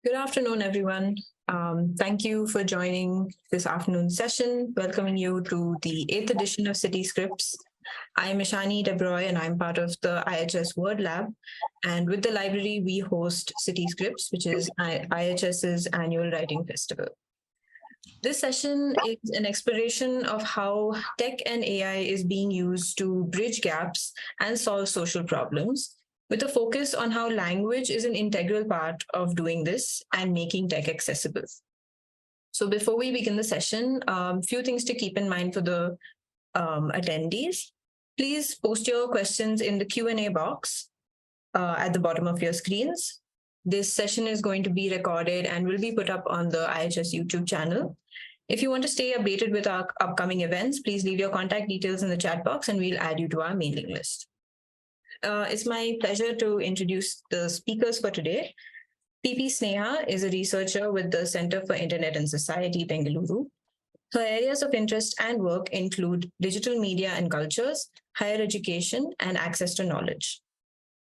Good afternoon, everyone. Thank you for joining this afternoon session, welcoming you to the 8th edition of City Scripts. I'm Ishani Debroy, and I'm part of the IHS Word Lab. And with the library, we host City Scripts, which is IHS's annual writing festival. This session is an exploration of how tech and AI is being used to bridge gaps and solve social problems, with a focus on how language is an integral part of doing this and making tech accessible. So before we begin the session, a few things to keep in mind for the attendees. Please post your questions in the Q&A box at the bottom of your screens. This session is going to be recorded and will be put up on the IHS YouTube channel. If you want to stay updated with our upcoming events, please leave your contact details in the chat box and we'll add you to our mailing list. It's my pleasure to introduce the speakers for today. PP Sneha is a researcher with the Center for Internet and Society, Bengaluru. Her areas of interest and work include digital media and cultures, higher education, and access to knowledge.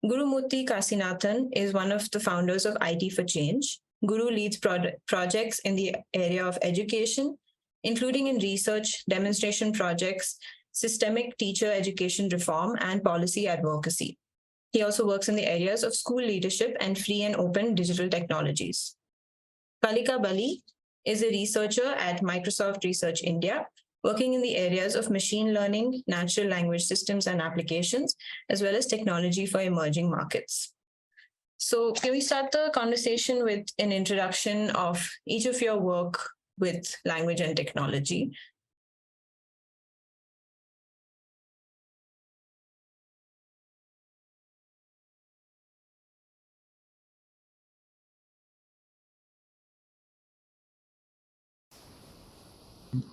Gurumurthy Kasinathan is one of the founders of IT for Change. Guru leads projects in the area of education, including in research, demonstration projects, systemic teacher education reform, and policy advocacy. He also works in the areas of school leadership and free and open digital technologies. Kalika Bali is a researcher at Microsoft Research India, working in the areas of machine learning, natural language systems and applications, as well as technology for emerging markets. So can we start the conversation with an introduction of each of your work with language and technology?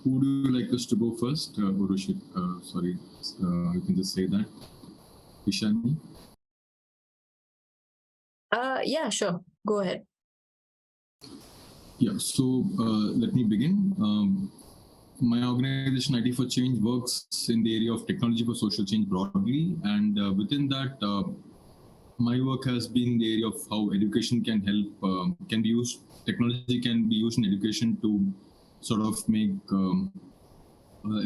Who do you like us to go first? Urushit, sorry, you can just say that. Ishani? Yeah, sure. Go ahead. Yeah, so let me begin. My organization, IT for Change, works in the area of technology for social change broadly. And within that, my work has been in the area of how education can help, can be used, technology can be used in education to sort of make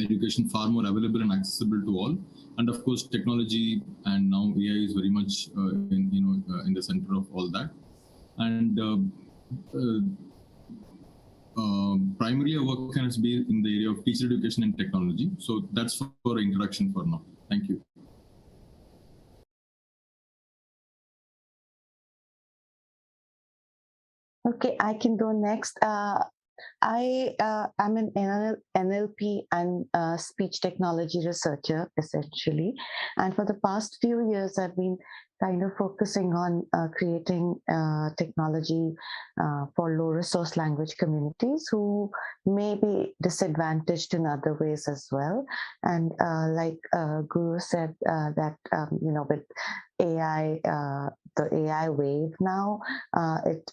education far more available and accessible to all. And of course, technology and now AI is very much in the center of all that. And primarily, our work has been in the area of teacher education and technology. So that's for introduction for now. Thank you. Okay, I can go next. I am an NLP and speech technology researcher, essentially. And for the past few years, I've been kind of focusing on creating technology for low resource language communities who may be disadvantaged in other ways as well. And like Guru said, that, with AI, the AI wave now, it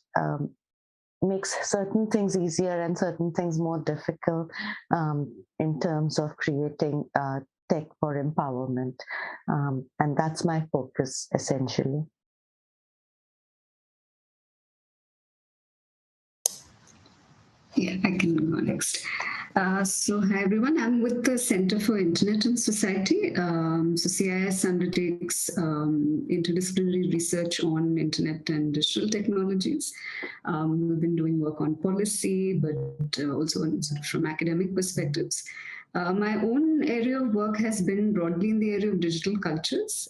makes certain things easier and certain things more difficult in terms of creating tech for empowerment. And that's my focus, essentially. Yeah, I can go next. So hi everyone, I'm with the Center for Internet and Society. So CIS undertakes interdisciplinary research on internet and digital technologies. We've been doing work on policy, but also on, sort of from academic perspectives. My own area of work has been broadly in the area of digital cultures.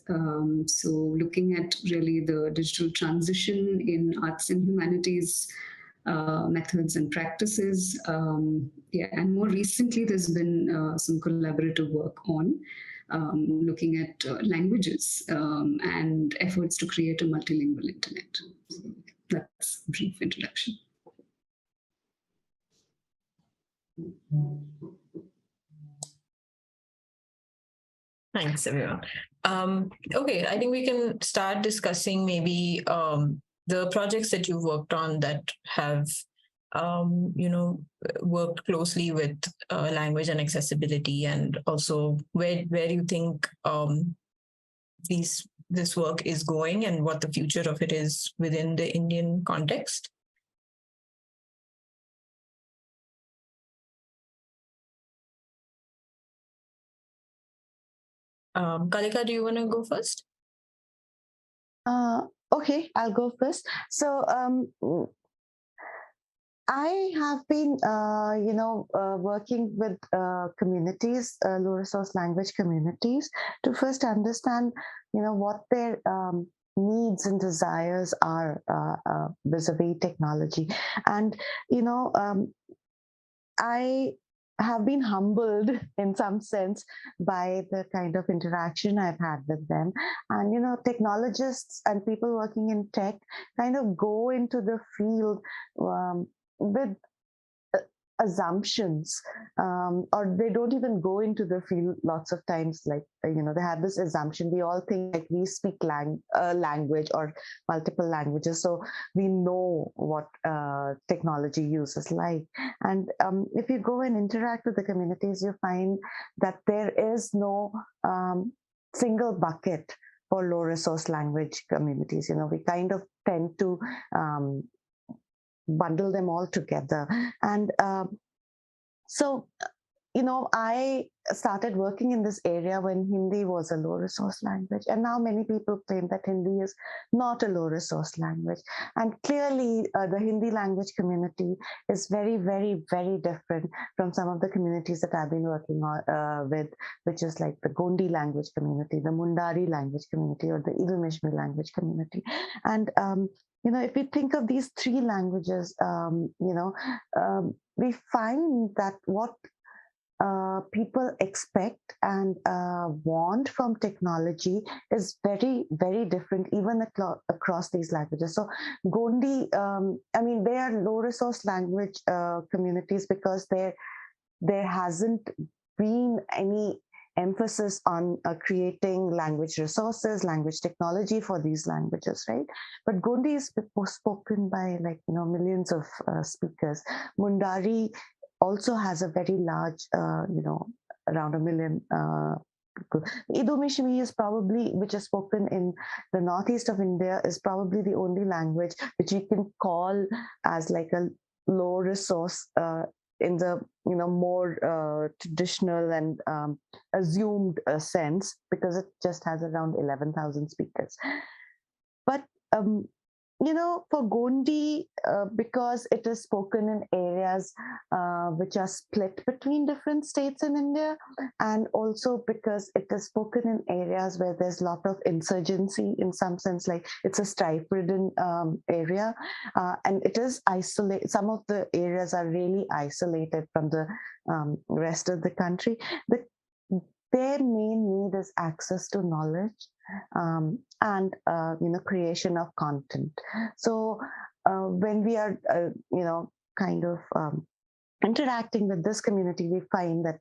So looking at really the digital transition in arts and humanities methods and practices. And more recently, there's been some collaborative work on looking at languages and efforts to create a multilingual internet. So that's a brief introduction. Thanks, everyone. Okay, I think we can start discussing maybe the projects that you've worked on that have, worked closely with language and accessibility, and also where you think this work is going and what the future of it is within the Indian context. Kalika, do you want to go first? Okay, I'll go first. So I have been, working with communities, low resource language communities, to first understand, what their needs and desires are vis-a-vis technology. And, I have been humbled in some sense by the kind of interaction I've had with them. And, technologists and people working in tech kind of go into the field with assumptions, or they don't even go into the field lots of times. Like, they have this assumption. We all think like we speak language or multiple languages, so we know what technology use is like. And if you go and interact with the communities, you find that there is no single bucket for low resource language communities. We kind of tend to bundle them all together. And so, I started working in this area when Hindi was a low resource language. And now many people claim that Hindi is not a low resource language. And clearly, the Hindi language community is very, very, very different from some of the communities that I've been working with, which is like the Gondi language community, the Mundari language community, or the Idumishmi language community. And if you think of these three languages, we find that what people expect and want from technology is very, very different, even across these languages. So Gondi, they are low resource language communities because there hasn't been any emphasis on creating language resources, language technology for these languages, right? But Gondi is spoken by millions of speakers. Mundari also has a very large, around 1 million people. Idumishmi is probably, which is spoken in the northeast of India, is probably the only language which you can call as like a low resource in the more traditional and assumed sense, because it just has around 11,000 speakers. But for Gondi, because it is spoken in areas which are split between different states in India, and also because it is spoken in areas where there's a lot of insurgency, in some sense, like it's a strife-ridden area, and it is isolated. Some of the areas are really isolated from the rest of the country. Their main need is access to knowledge, and creation of content. So when we are kind of interacting with this community, we find that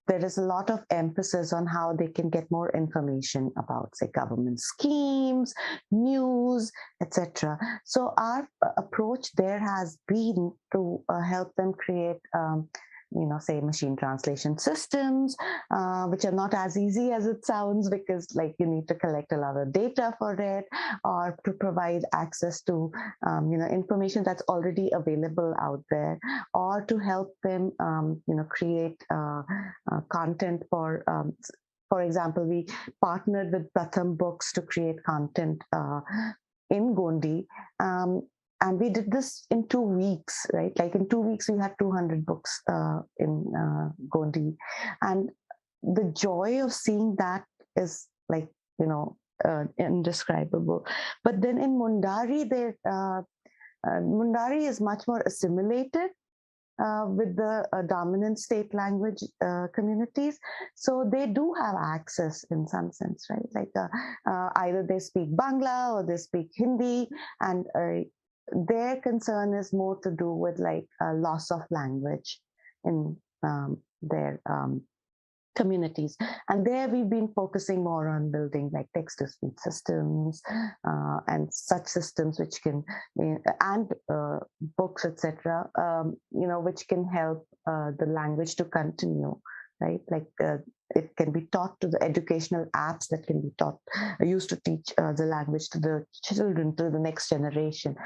there is a lot of emphasis on how they can get more information about, say, government schemes, news, etc. So our approach there has been to help them create say machine translation systems, which are not as easy as it sounds, because you need to collect a lot of data for it, or to provide access to information that's already available out there, or to help them create content for example, we partnered with Pratham Books to create content in Gondi. And we did this in 2 weeks, right? Like in 2 weeks, we had 200 books in Gondi. And the joy of seeing that is indescribable. But then in Mundari, Mundari is much more assimilated with the dominant state language communities. So they do have access in some sense, right? Like either they speak Bangla or they speak Hindi, and their concern is more to do with loss of language in their communities. And there we've been focusing more on building text-to-speech systems and such systems which can, and books, etc., which can help the language to continue, right? It can be taught to the educational apps that can be used to teach the language to the children, to the next generation.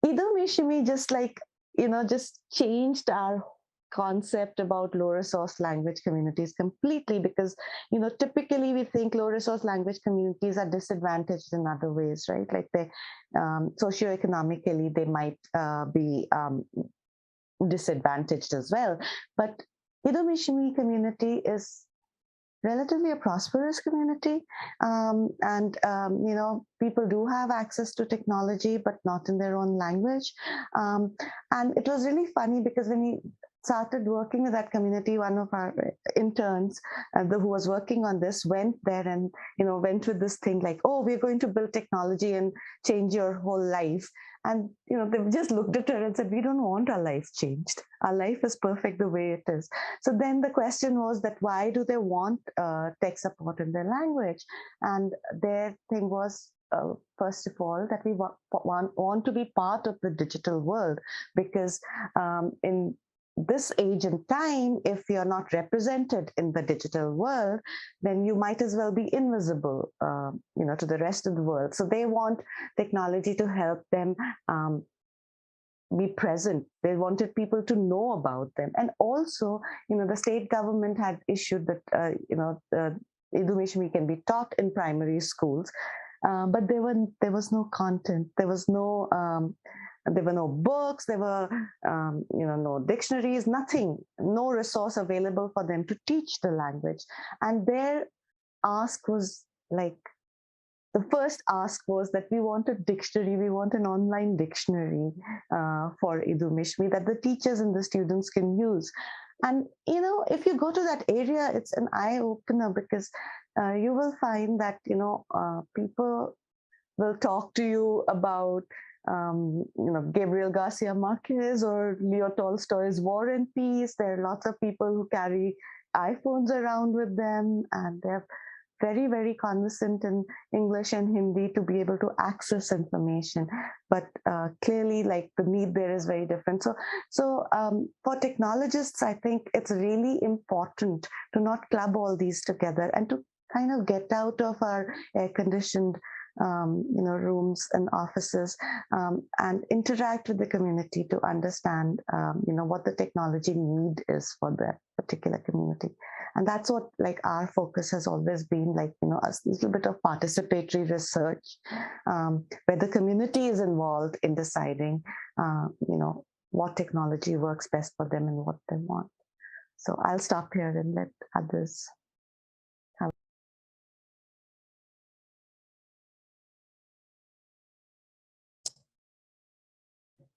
Idumishimi just changed our concept about low resource language communities completely, because typically we think low resource language communities are disadvantaged in other ways, right? Like they socioeconomically they might be disadvantaged as well. But Ido-Mishimi community is relatively a prosperous community, and people do have access to technology, but not in their own language. And it was really funny because when we started working with that community, one of our interns who was working on this went there and went with this thing like, oh, we're going to build technology and change your whole life. And they just looked at her and said, we don't want our life changed. Our life is perfect the way it is. So then the question was that why do they want tech support in their language? And their thing was, first of all, that we want to be part of the digital world, because in this age and time, if you're not represented in the digital world, then you might as well be invisible, to the rest of the world. So they want technology to help them be present. They wanted people to know about them. And also, the state government had issued that, Ido-Mishimi can be taught in primary schools, but there was no content. There were no books, there were, no dictionaries, nothing, no resource available for them to teach the language. And their ask was like, the first ask was that we want a dictionary, we want an online dictionary for Ido-Mishimi that the teachers and the students can use. And, if you go to that area, it's an eye-opener, because you will find that, people will talk to you about Gabriel Garcia Marquez or Leo Tolstoy's War and Peace. There are lots of people who carry iPhones around with them, and they're very, very conversant in English and Hindi to be able to access information. But clearly, like, the need there is very different. So for technologists, I think it's really important to not club all these together and to kind of get out of our air-conditioned rooms and offices, and interact with the community to understand, what the technology need is for that particular community. And that's what, like, our focus has always been, like, a little bit of participatory research, where the community is involved in deciding, what technology works best for them and what they want. So I'll stop here and let others.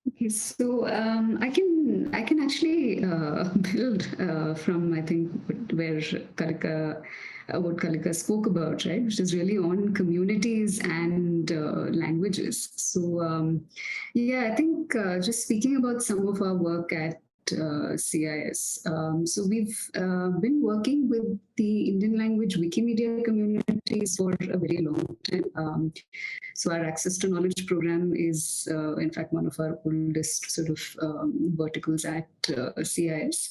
Okay, so I can actually build from, I think, where Kalika, what Kalika spoke about, right, which is really on communities and languages. So yeah, I think just speaking about some of our work at CIS. So we've been working with the Indian language Wikimedia communities for a very long time. So our Access to Knowledge program is, in fact, one of our oldest sort of verticals at CIS.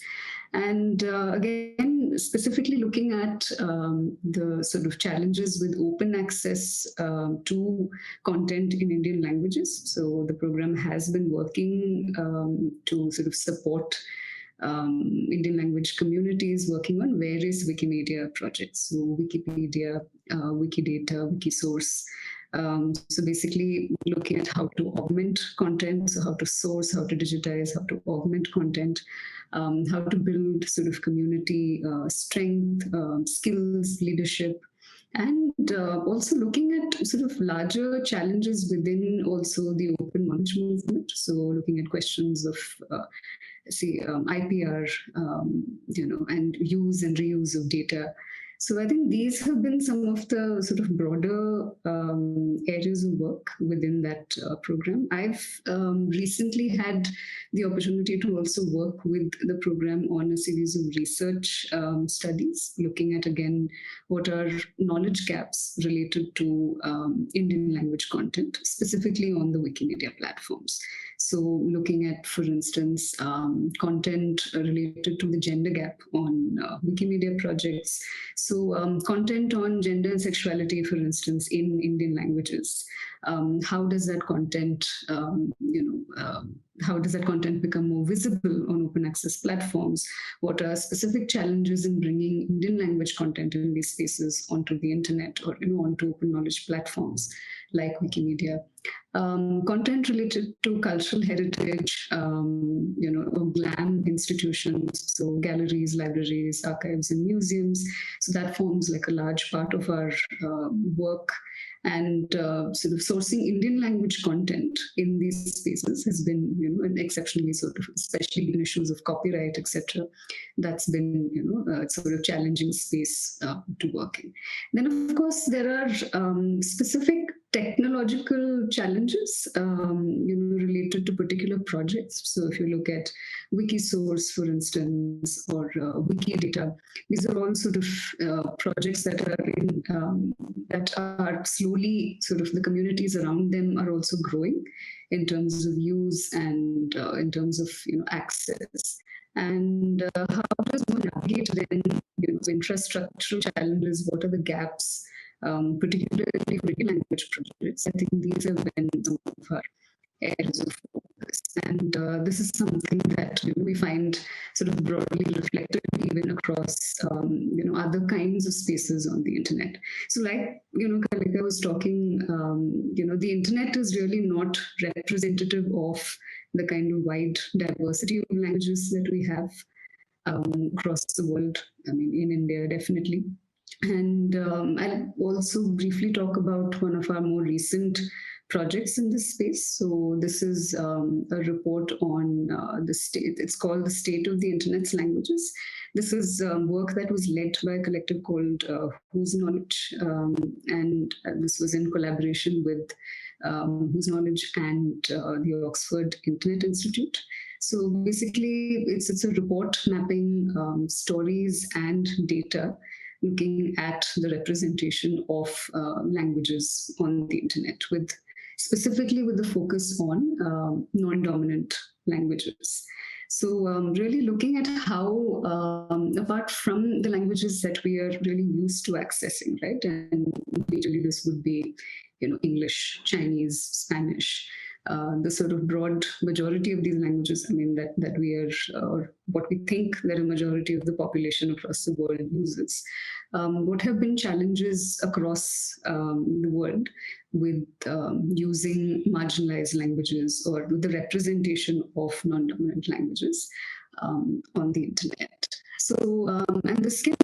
And again, specifically looking at the sort of challenges with open access to content in Indian languages. So the program has been working to sort of support Indian language communities working on various Wikimedia projects. So Wikipedia, Wikidata, Wikisource. So basically looking at how to augment content, so how to source, how to digitize, how to augment content, how to build sort of community strength, skills, leadership, and also looking at sort of larger challenges within also the open knowledge movement. So looking at questions of IPR, and use and reuse of data. So I think these have been some of the sort of broader areas of work within that program. I've recently had the opportunity to also work with the program on a series of research studies, looking at, again, what are knowledge gaps related to Indian language content, specifically on the Wikimedia platforms. So looking at, for instance, content related to the gender gap on Wikimedia projects. So content on gender and sexuality, for instance, in Indian languages, how does that content, how does that content become more visible on open access platforms? What are specific challenges in bringing Indian language content in these spaces onto the internet or onto open knowledge platforms like Wikimedia? Content related to cultural heritage, or GLAM institutions, so galleries, libraries, archives, and museums. So that forms like a large part of our work. And sort of sourcing Indian language content in these spaces has been, an exceptionally sort of, especially in issues of copyright, etc. That's been, a sort of challenging space to work in. Then, of course, there are specific technological challenges, related to particular projects. So if you look at Wikisource, for instance, or Wikidata, these are all sort of projects that are slowly sort of the communities around them are also growing in terms of use and in terms of access. And how does one navigate then infrastructural challenges? What are the gaps? Particularly for language projects, I think these have been some of our areas of focus. And this is something that we find sort of broadly reflected even across other kinds of spaces on the internet. So like, Kalika was talking, the internet is really not representative of the kind of wide diversity of languages that we have across the world. I mean, in India, definitely. And I'll also briefly talk about one of our more recent projects in this space. So this is a report on the state. It's called The State of the Internet's Languages. This is work that was led by a collective called Whose Knowledge, and this was in collaboration with Whose Knowledge and the Oxford Internet Institute. So basically, it's a report mapping stories and data, looking at the representation of languages on the internet, specifically with the focus on non-dominant languages. So really looking at how, apart from the languages that we are really used to accessing, right? And majorly this would be, English, Chinese, Spanish, the sort of broad majority of these languages, I mean, that we are, or what we think that a majority of the population across the world uses. What have been challenges across the world with using marginalized languages or with the representation of non-dominant languages on the internet? So, and this can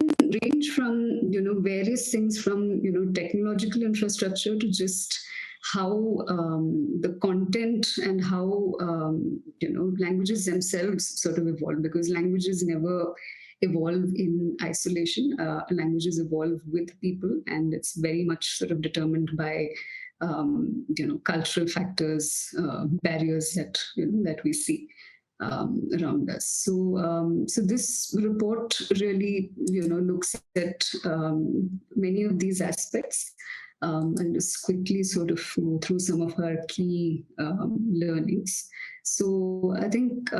range from, various things from, technological infrastructure to just how the content and how, languages themselves sort of evolve, because languages never evolve in isolation. Languages evolve with people, and it's very much sort of determined by, cultural factors, barriers that we see around us. So this report really, looks at many of these aspects. And just quickly sort of go through some of our key learnings. So I think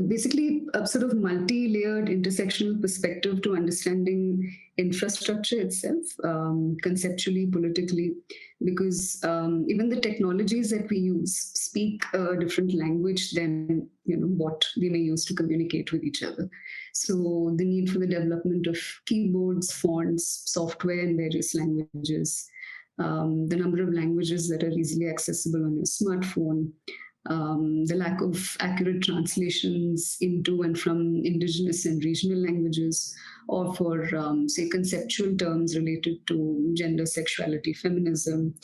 basically a sort of multi-layered intersectional perspective to understanding infrastructure itself, conceptually, politically, because even the technologies that we use speak a different language than what we may use to communicate with each other. So the need for the development of keyboards, fonts, software in various languages, the number of languages that are easily accessible on your smartphone, the lack of accurate translations into and from indigenous and regional languages, or for, say, conceptual terms related to gender, sexuality, feminism,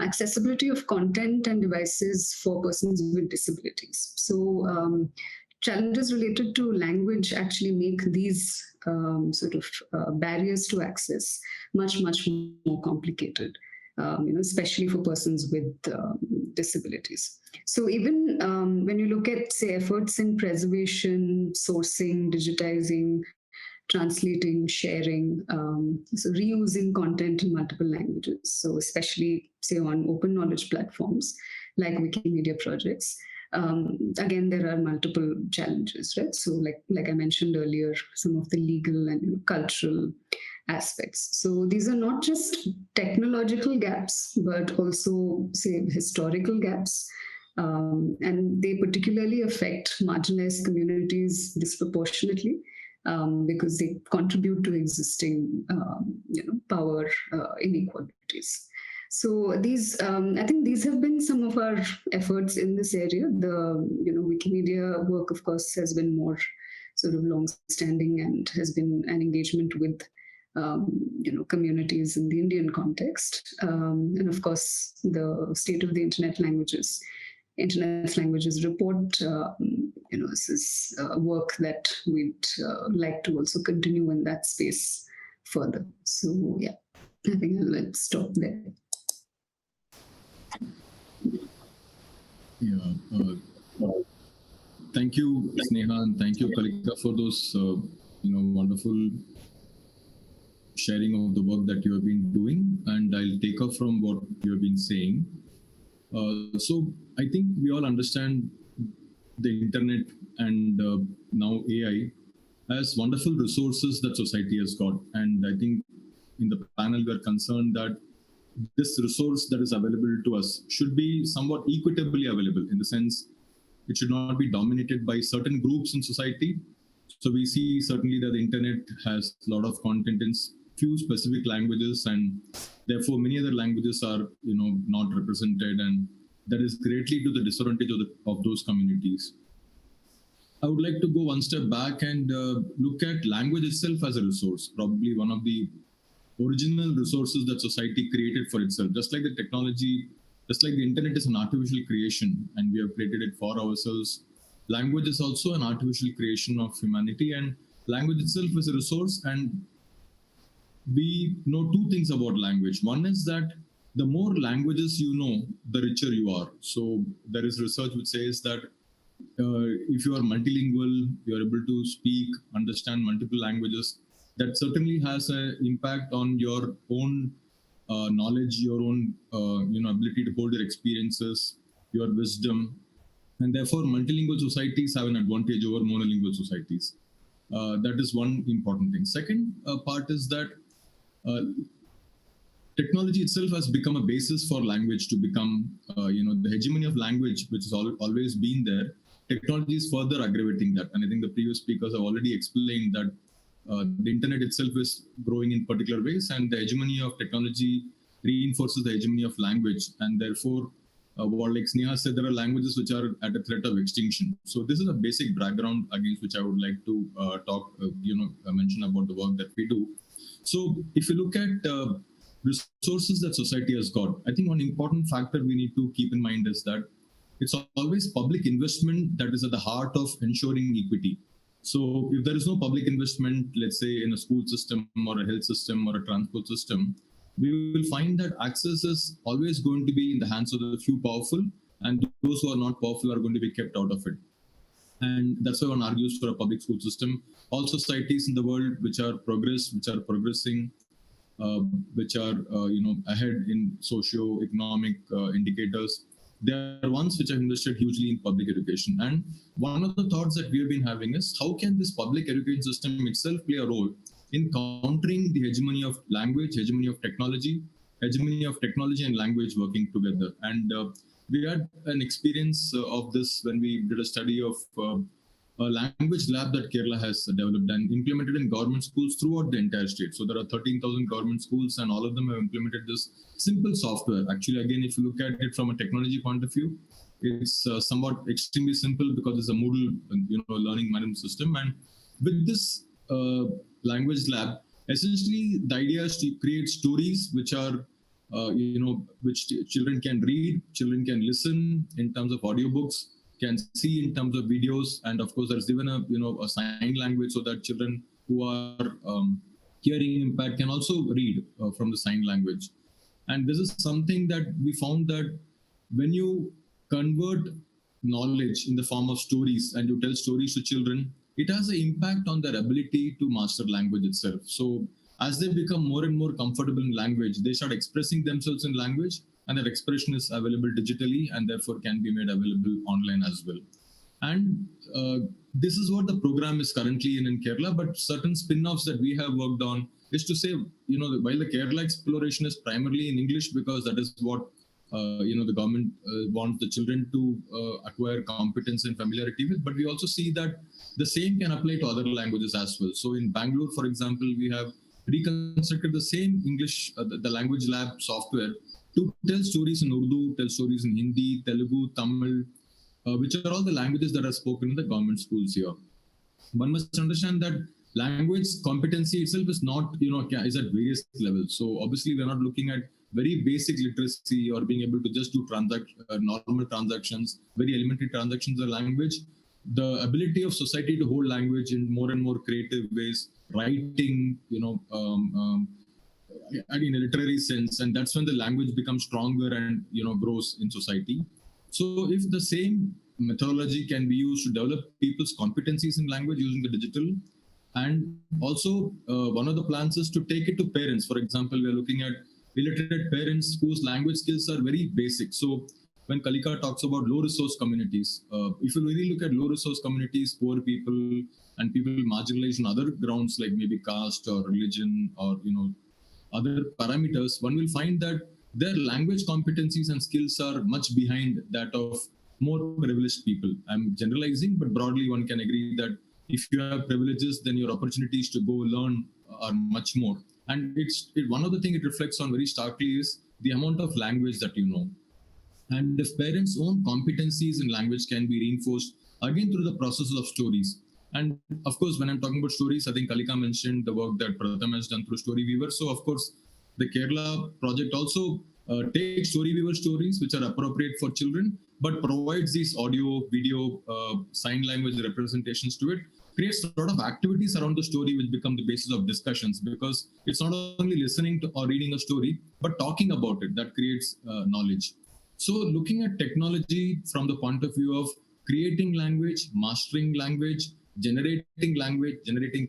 accessibility of content and devices for persons with disabilities. So challenges related to language actually make these sort of barriers to access much, much more complicated. Especially for persons with disabilities. So even when you look at, say, efforts in preservation, sourcing, digitizing, translating, sharing, so reusing content in multiple languages, so especially, say, on open knowledge platforms like Wikimedia projects, again, there are multiple challenges, right? So like I mentioned earlier, some of the legal and cultural aspects. So these are not just technological gaps, but also, say, historical gaps. And they particularly affect marginalized communities disproportionately because they contribute to existing, power inequalities. So these, I think, these have been some of our efforts in this area. The Wikimedia work, of course, has been more sort of long-standing and has been an engagement with communities in the Indian context, and of course the State of the Internet Languages report. This is work that we'd like to also continue in that space further. So yeah, I think I'll stop there. Yeah. Thank you, Sneha, and thank you, Kalika, for those wonderful sharing of the work that you have been doing. And I'll take off from what you have been saying. So I think we all understand the internet and now AI as wonderful resources that society has got. And I think in the panel we are concerned that this resource that is available to us should be somewhat equitably available, in the sense it should not be dominated by certain groups in society. So we see certainly that the internet has a lot of content in few specific languages, and therefore many other languages are not represented, and that is greatly to the disadvantage of those communities. I would like to go one step back and look at language itself as a resource, probably one of the original resources that society created for itself. Just like the technology, just like the internet is an artificial creation and we have created it for ourselves, language is also an artificial creation of humanity, and language itself is a resource. And we know two things about language. One is that the more languages you know, the richer you are. So there is research which says that if you are multilingual, you are able to speak, understand multiple languages, that certainly has an impact on your own knowledge, your own ability to hold your experiences, your wisdom. And therefore, multilingual societies have an advantage over monolingual societies. That is one important thing. Second part is that technology itself has become a basis for language to become, the hegemony of language, which has always been there. Technology is further aggravating that. And I think the previous speakers have already explained that the internet itself is growing in particular ways, and the hegemony of technology reinforces the hegemony of language. And therefore, what like Sneha said, there are languages which are at a threat of extinction. So this is a basic background against which I would like to mention about the work that we do. So if you look at resources that society has got, I think one important factor we need to keep in mind is that it's always public investment that is at the heart of ensuring equity. So if there is no public investment, let's say in a school system or a health system or a transport system, we will find that access is always going to be in the hands of the few powerful, and those who are not powerful are going to be kept out of it. And that's why one argues for a public school system. All societies in the world which are progressing, which are ahead in socio-economic indicators, there are ones which have invested hugely in public education. And one of the thoughts that we have been having is, how can this public education system itself play a role in countering the hegemony of language, hegemony of technology and language working together? And we had an experience of this when we did a study of a language lab that Kerala has developed and implemented in government schools throughout the entire state. So there are 13,000 government schools, and all of them have implemented this simple software. Actually, again, if you look at it from a technology point of view, it's somewhat extremely simple because it's a Moodle, learning management system. And with this language lab, essentially the idea is to create stories which are, which children can read, children can listen in terms of audiobooks, can see in terms of videos, and of course there's even a sign language so that children who are hearing impaired can also read from the sign language. And this is something that we found that when you convert knowledge in the form of stories and you tell stories to children, it has an impact on their ability to master language itself. So as they become more and more comfortable in language, they start expressing themselves in language, and that expression is available digitally and therefore can be made available online as well. And this is what the program is currently in Kerala, but certain spin-offs that we have worked on is to say, while the Kerala exploration is primarily in English because that is what the government wants the children to acquire competence and familiarity with, but we also see that the same can apply to other languages as well. So in Bangalore, for example, we have reconstructed the same English, the language lab software to tell stories in Urdu, tell stories in Hindi, Telugu, Tamil, which are all the languages that are spoken in the government schools here. One must understand that language competency itself is not, is at various levels. So obviously we're not looking at very basic literacy or being able to just do normal transactions, very elementary transactions of language. The ability of society to hold language in more and more creative ways, writing, in a literary sense, and that's when the language becomes stronger and grows in society. So if the same methodology can be used to develop people's competencies in language using the digital, and also one of the plans is to take it to parents. For example, we are looking at illiterate parents whose language skills are very basic. So when Kalika talks about low resource communities, if you really look at low resource communities, poor people and people marginalized on other grounds like maybe caste or religion or other parameters, one will find that their language competencies and skills are much behind that of more privileged people. I'm generalizing, but broadly one can agree that if you have privileges, then your opportunities to go learn are much more. And one of the things it reflects on very starkly is the amount of language that you know. And if parents' own competencies in language can be reinforced, again through the process of stories. And of course, when I'm talking about stories, I think Kalika mentioned the work that Pratham has done through Story Weaver. So of course, the Kerala project also takes Story Weaver stories, which are appropriate for children, but provides these audio, video, sign language representations to it, creates a lot of activities around the story which become the basis of discussions, because it's not only listening to or reading a story, but talking about it that creates knowledge. So looking at technology from the point of view of creating language, mastering language, generating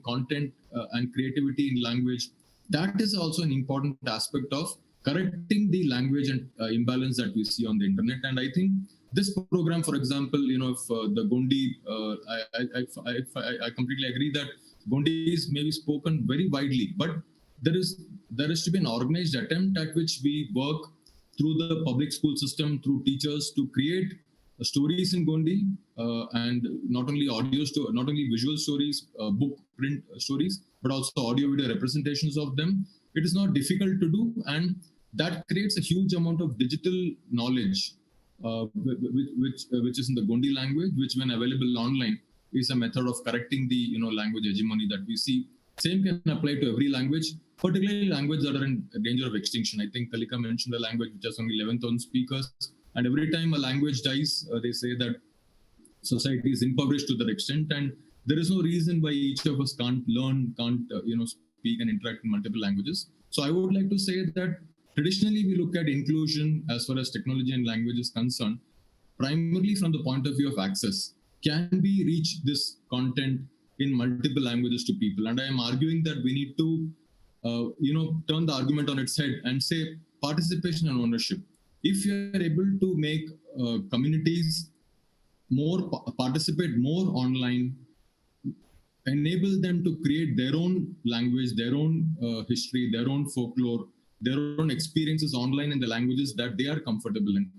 content and creativity in language, that is also an important aspect of correcting the language and imbalance that we see on the internet. And I think this program, for example, if the Gondi, I completely agree that Gondi is maybe spoken very widely, but there is to be an organized attempt at which we work through the public school system, through teachers, to create stories in Gondi, and not only not only visual stories, book print stories, but also audio video representations of them. It is not difficult to do, and that creates a huge amount of digital knowledge, which is in the Gondi language, which when available online is a method of correcting the language hegemony that we see. Same can apply to every language, particularly languages that are in danger of extinction. I think Kalika mentioned a language which has only 11,000 speakers, and every time a language dies, they say that society is impoverished to that extent, and there is no reason why each of us can't speak and interact in multiple languages. So I would like to say that traditionally we look at inclusion as far as technology and language is concerned, primarily from the point of view of access. Can we reach this content in multiple languages to people? And I am arguing that we need to, turn the argument on its head and say participation and ownership. If you are able to make communities participate more online, enable them to create their own language, their own history, their own folklore, their own experiences online in the languages that they are comfortable in.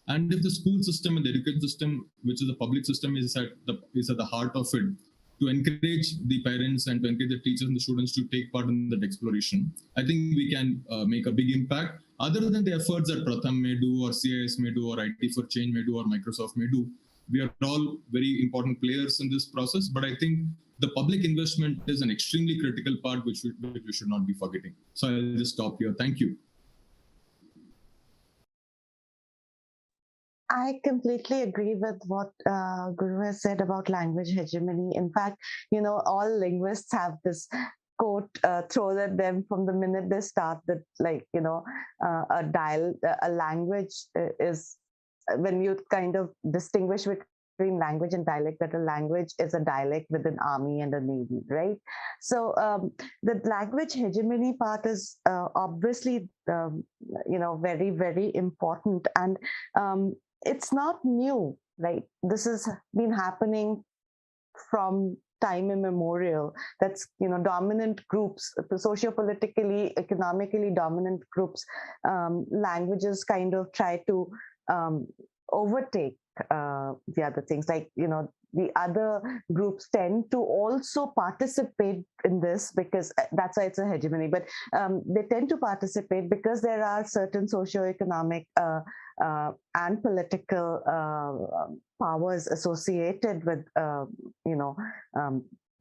And if the school system and the education system, which is a public system, is at the heart of it, to encourage the parents and to encourage the teachers and the students to take part in that exploration, I think we can make a big impact. Other than the efforts that Pratham may do, or CIS may do, or IT for Change may do, or Microsoft may do, we are all very important players in this process. But I think the public investment is an extremely critical part, which we should not be forgetting. So I'll just stop here. Thank you. I completely agree with what Guru has said about language hegemony. In fact, all linguists have this quote thrown at them from the minute they start, that a language is when you kind of distinguish between language and dialect that a language is a dialect with an army and a navy, right? So the language hegemony part is obviously, very, very important. And it's not new, right? This has been happening from time immemorial. That's, dominant groups, socio-politically, economically dominant groups, languages kind of try to overtake the other things. Like, the other groups tend to also participate in this, because that's why it's a hegemony. But they tend to participate because there are certain socio-economic and political powers associated with,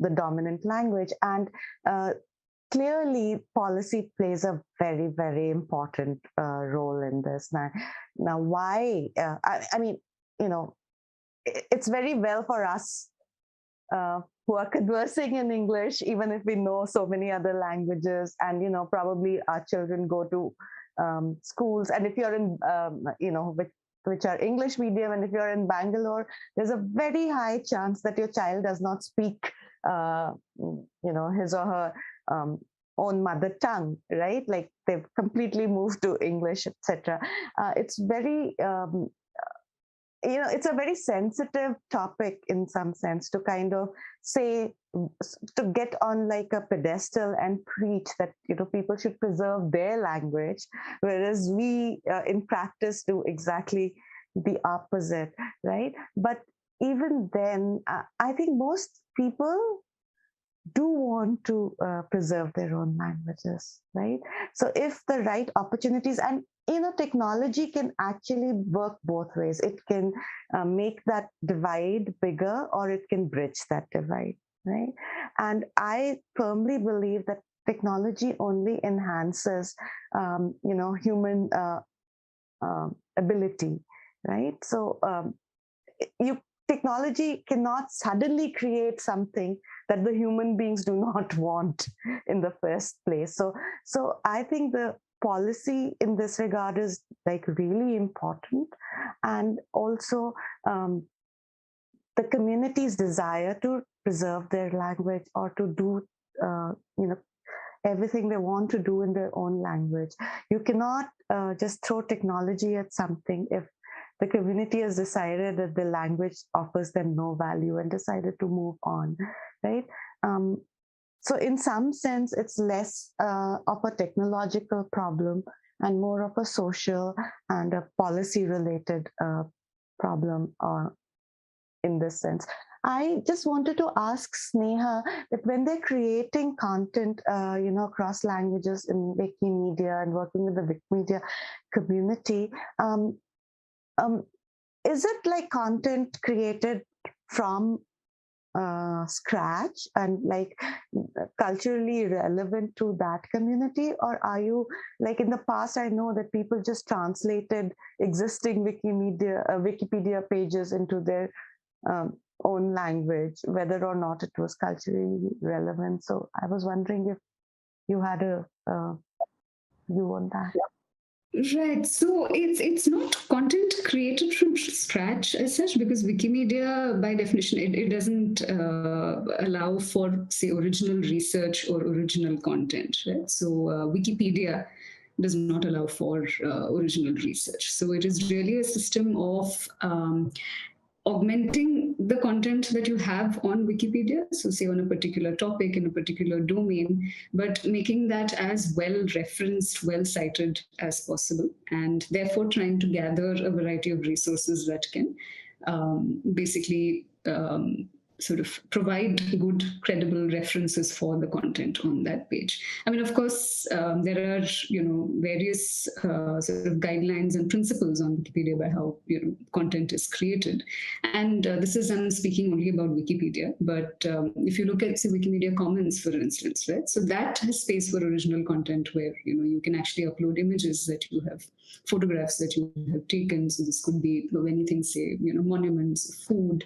the dominant language. And clearly, policy plays a very, very important role in this. Now, why? I mean, it's very well for us who are conversing in English, even if we know so many other languages, and probably our children go to schools, and if you're in which are English medium, and if you're in Bangalore, there's a very high chance that your child does not speak his or her own mother tongue, right? Like they've completely moved to English, etc. It's very it's a very sensitive topic in some sense, to kind of say, to get on like a pedestal and preach that people should preserve their language, whereas we in practice do exactly the opposite, right? But even then, I think most people do want to preserve their own languages, right? So if the right opportunities, and technology can actually work both ways. It can make that divide bigger, or it can bridge that divide, right? And I firmly believe that technology only enhances, human ability, right? So technology cannot suddenly create something that the human beings do not want in the first place. So I think the policy in this regard is like really important, and also the community's desire to preserve their language, or to do everything they want to do in their own language. You cannot just throw technology at something if the community has decided that the language offers them no value and decided to move on, right? So in some sense, it's less of a technological problem and more of a social and a policy-related problem in this sense. I just wanted to ask Sneha that when they're creating content, across languages in Wikimedia and working with the Wikimedia community, is it like content created from scratch and like culturally relevant to that community, or are you like in the past? I know that people just translated existing Wikipedia pages into their own language, whether or not it was culturally relevant. So I was wondering if you had a view on that. Right. So it's not content created from scratch as such, because Wikimedia, by definition, it doesn't allow for, say, original research or original content. Right. So Wikipedia does not allow for original research. So it is really a system of augmenting the content that you have on Wikipedia, so say on a particular topic in a particular domain, but making that as well referenced, well cited as possible, and therefore trying to gather a variety of resources that can basically sort of provide good, credible references for the content on that page. I mean, of course, there are various sort of guidelines and principles on Wikipedia by how content is created, and this is, I'm speaking only about Wikipedia. But if you look at, say, Wikimedia Commons, for instance, right? So that has space for original content where you can actually upload images that you have, photographs that you have taken. So this could be anything, say, monuments, food.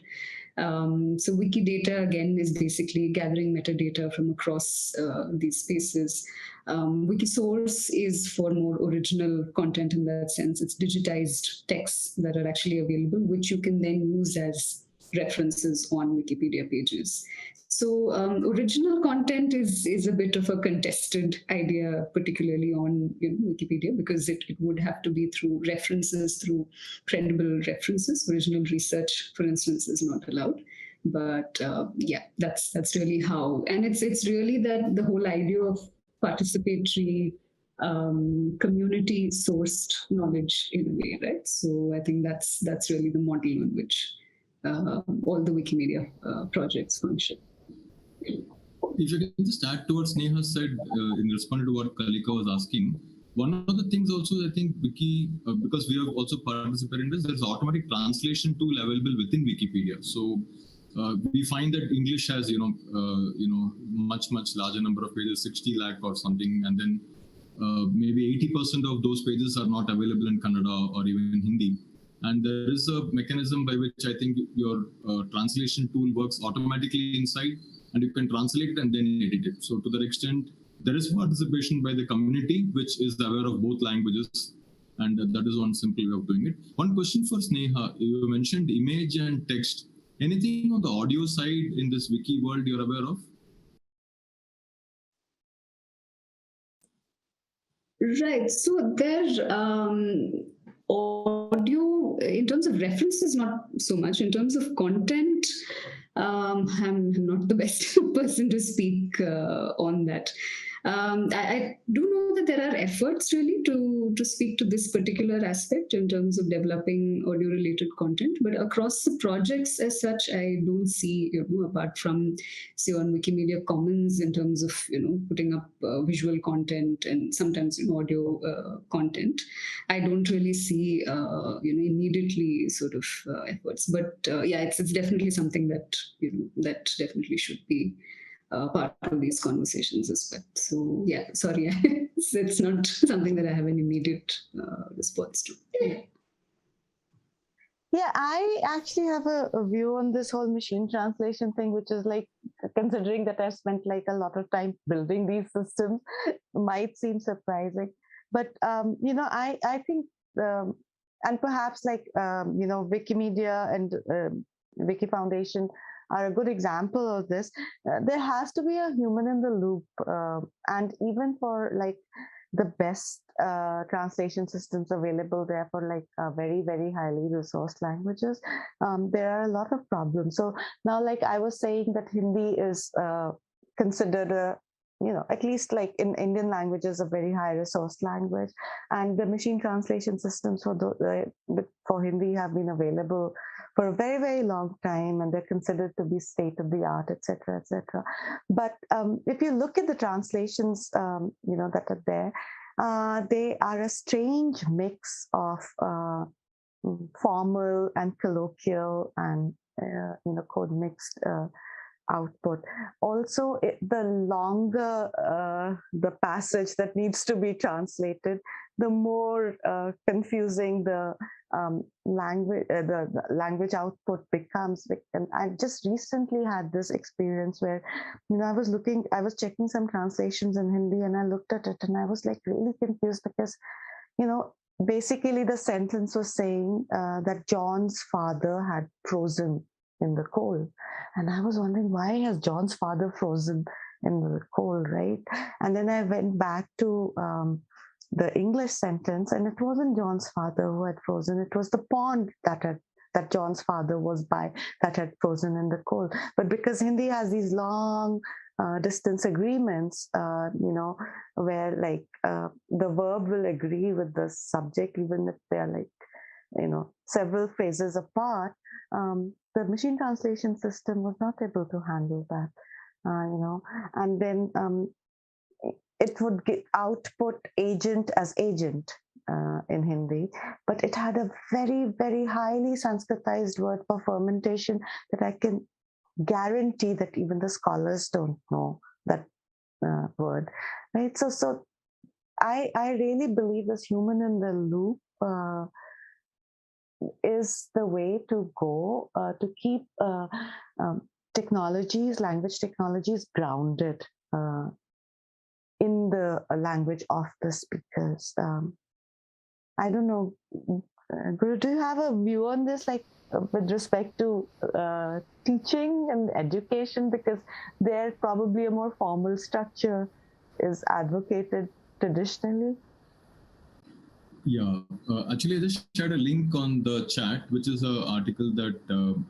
So Wikidata, again, is basically gathering metadata from across these spaces. Wikisource is for more original content in that sense. It's digitized texts that are actually available, which you can then use as references on Wikipedia pages. So original content is a bit of a contested idea, particularly on Wikipedia, because it would have to be through references, through credible references. Original research, for instance, is not allowed. But yeah, that's really how, and it's really that the whole idea of participatory community sourced knowledge in a way, right? So I think that's really the model on which all the Wikimedia projects function. If you can just add to what Sneha said in response to what Kalika was asking, one of the things also I think Wiki, because we have also participated in this, there's automatic translation tool available within Wikipedia. So we find that English has much larger number of pages, 60 lakh or something, and then maybe 80% of those pages are not available in Kannada or even in Hindi. And there is a mechanism by which I think your translation tool works automatically inside, and you can translate it and then edit it. So to that extent, there is participation by the community, which is aware of both languages. And that is one simple way of doing it. One question for Sneha, you mentioned image and text. Anything on the audio side in this wiki world you're aware of? Right. So there's audio in terms of references, not so much. In terms of content, I'm not the best person to speak on that. I do know that there are efforts really to speak to this particular aspect in terms of developing audio related content, but across the projects as such, I don't see, apart from say on Wikimedia Commons in terms of putting up visual content and sometimes audio content, I don't really see immediately sort of efforts. But yeah, it's definitely something that that definitely should be part of these conversations as well. So yeah, sorry, it's not something that I have an immediate response to. Yeah, I actually have a view on this whole machine translation thing, which is like, considering that I've spent like a lot of time building these systems, might seem surprising. But I think, and perhaps like Wikimedia and Wiki Foundation are a good example of this. There has to be a human in the loop, and even for like the best translation systems available there for like very, very highly resourced languages, there are a lot of problems. So now, like I was saying, that Hindi is considered a, at least like in Indian languages, a very high resource language, and the machine translation systems for Hindi have been available for a very, very long time, and they're considered to be state of the art, etc., etc. But if you look at the translations, that are there, they are a strange mix of formal and colloquial and code mixed output. Also, the longer the passage that needs to be translated, the more confusing the language output becomes. And I just recently had this experience where, I was checking some translations in Hindi, and I looked at it and I was like really confused because, basically the sentence was saying that John's father had frozen in the coal. And I was wondering, why has John's father frozen in the coal, right? And then I went back to the English sentence, and it wasn't John's father who had frozen. It was the pond that John's father was by that had frozen in the coal. But because Hindi has these long distance agreements, where like the verb will agree with the subject, even if they're like, several phrases apart, the machine translation system was not able to handle that, and then it would output agent as agent in Hindi, but it had a very, very highly Sanskritized word for fermentation that I can guarantee that even the scholars don't know that word, right? So I really believe this human in the loop is the way to go to keep language technologies grounded in the language of the speakers. I don't know, Guru, do you have a view on this? Like, with respect to teaching and education, because there probably a more formal structure is advocated traditionally? Yeah, actually, I just shared a link on the chat, which is an article that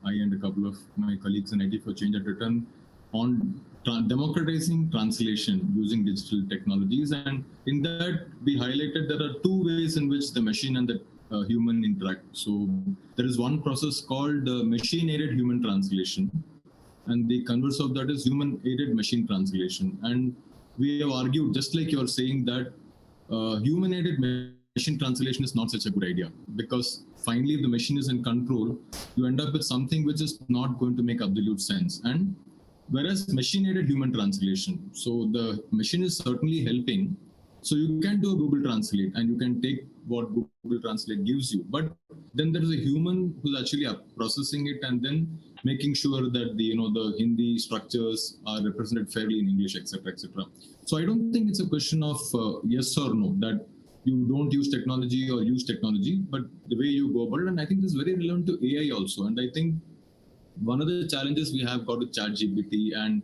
I and a couple of my colleagues in IT for Change had written on democratizing translation using digital technologies. And in that, we highlighted there are two ways in which the machine and the human interact. So there is one process called machine-aided human translation, and the converse of that is human-aided machine translation. And we have argued, just like you're saying, that human-aided machine translation is not such a good idea, because finally, if the machine is in control, you end up with something which is not going to make absolute sense. And whereas machine-aided human translation, so the machine is certainly helping. So you can do a Google Translate and you can take what Google Translate gives you, but then there is a human who's actually processing it and then making sure that the Hindi structures are represented fairly in English, etc., etc. So I don't think it's a question of yes or no, that you don't use technology or use technology, but the way you go about it. And I think this is very relevant to AI also. And I think one of the challenges we have got with ChatGPT and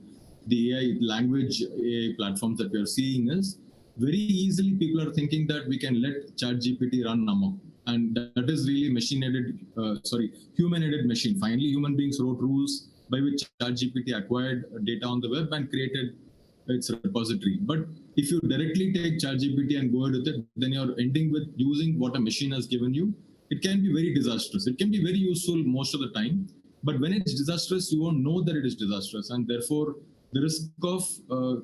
the AI language AI platforms that we are seeing is very easily people are thinking that we can let ChatGPT run amok. And that is really human-aided machine. Finally, human beings wrote rules by which ChatGPT acquired data on the web and created its repository. But if you directly take ChatGPT and go ahead with it, then you're ending with using what a machine has given you. It can be very disastrous. It can be very useful most of the time, but when it's disastrous, you won't know that it is disastrous, and therefore the risk of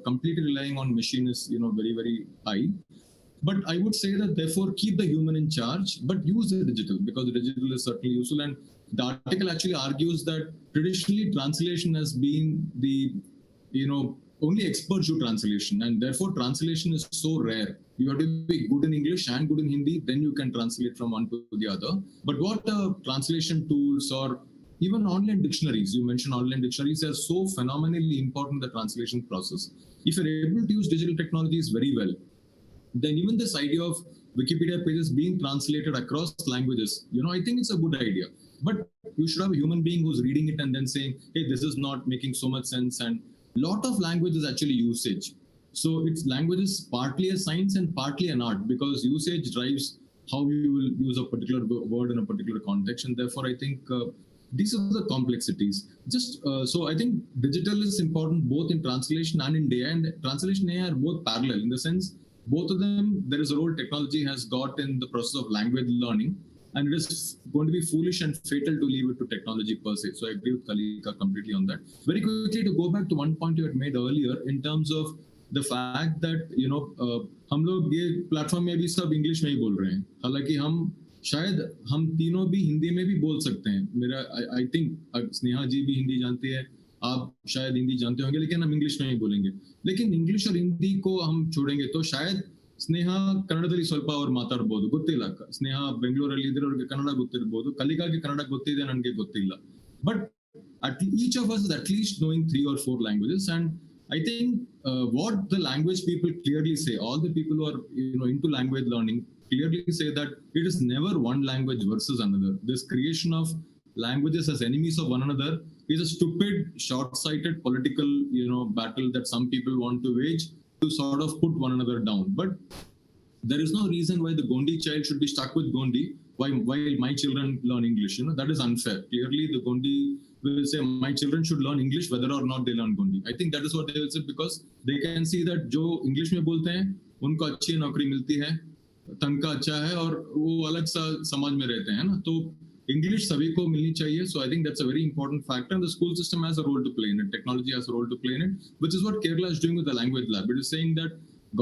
completely relying on machine is very, very high. But I would say that therefore keep the human in charge, but use the digital, because the digital is certainly useful. And the article actually argues that traditionally translation has been the only experts do translation, and therefore translation is so rare. You have to be good in English and good in Hindi, then you can translate from one to the other. But what translation tools or even online dictionaries, you mentioned online dictionaries, are so phenomenally important in the translation process. If you're able to use digital technologies very well, then even this idea of Wikipedia pages being translated across languages, I think it's a good idea. But you should have a human being who's reading it and then saying, hey, this is not making so much sense. And a lot of language is actually usage. So it's language is partly a science and partly an art, because usage drives how you will use a particular word in a particular context. And therefore, I think these are the complexities. So I think digital is important both in translation and in AI, and translation and AI are both parallel in the sense, both of them, there is a role technology has got in the process of language learning, and it is going to be foolish and fatal to leave it to technology per se. So I agree with Kalika completely on that. Very quickly, to go back to one point you had made earlier in terms of the fact that हम लोग ये platform में भी सब English में ही बोल रहे हैं, हालांकि शायद हम तीनों भी हिंदी में भी बोल सकते हैं. मेरा आई थिंक स्नेहा जी भी हिंदी जानती है, आप शायद हिंदी जानते होंगे, लेकिन हम इंग्लिश में ही बोलेंगे. लेकिन इंग्लिश और हिंदी को हम छोड़ेंगे तो शायद ಸ್ನೇಹ ಕನ್ನಡದಲ್ಲಿ ಸ್ವಲ್ಪ ಅವ್ರು ಮಾತಾಡ್ಬೋದು, ಗೊತ್ತಿಲ್ಲ. ಸ್ನೇಹ ಬೆಂಗಳೂರಲ್ಲಿ ಇದ್ರೆ ಅವ್ರಿಗೆ ಕನ್ನಡ ಗೊತ್ತಿರ್ಬೋದು, ಕಲಿಕಾಗೆ ಕನ್ನಡ ಗೊತ್ತಿದೆ, ನನಗೆ ಗೊತ್ತಿಲ್ಲ. But each of us is at least knowing 3 or 4 languages. And I think what the language people clearly say, all the people who are into language learning clearly say that it is never one language versus another. This creation of languages as enemies of one another is a stupid, short-sighted political battle that some people want to wage to sort of put one another down. But there is no reason why the Gondi child should be stuck with Gondi while my children learn English. That is unfair. Clearly the Gondi will say my children should learn English whether or not they learn Gondi. I think that is what they will say, because they can see that जो English में बोलते हैं उनको अच्छी नौकरी मिलती है, तनख्वाह अच्छा है और वो अलग सा समाज में रहते हैं ना. तो English सभी को मिलनी चाहिए. So I think that's a very important factor, and the school system has a role to play in it. Technology has a role to play in it, which is what Kerala is doing with the language lab. It is saying that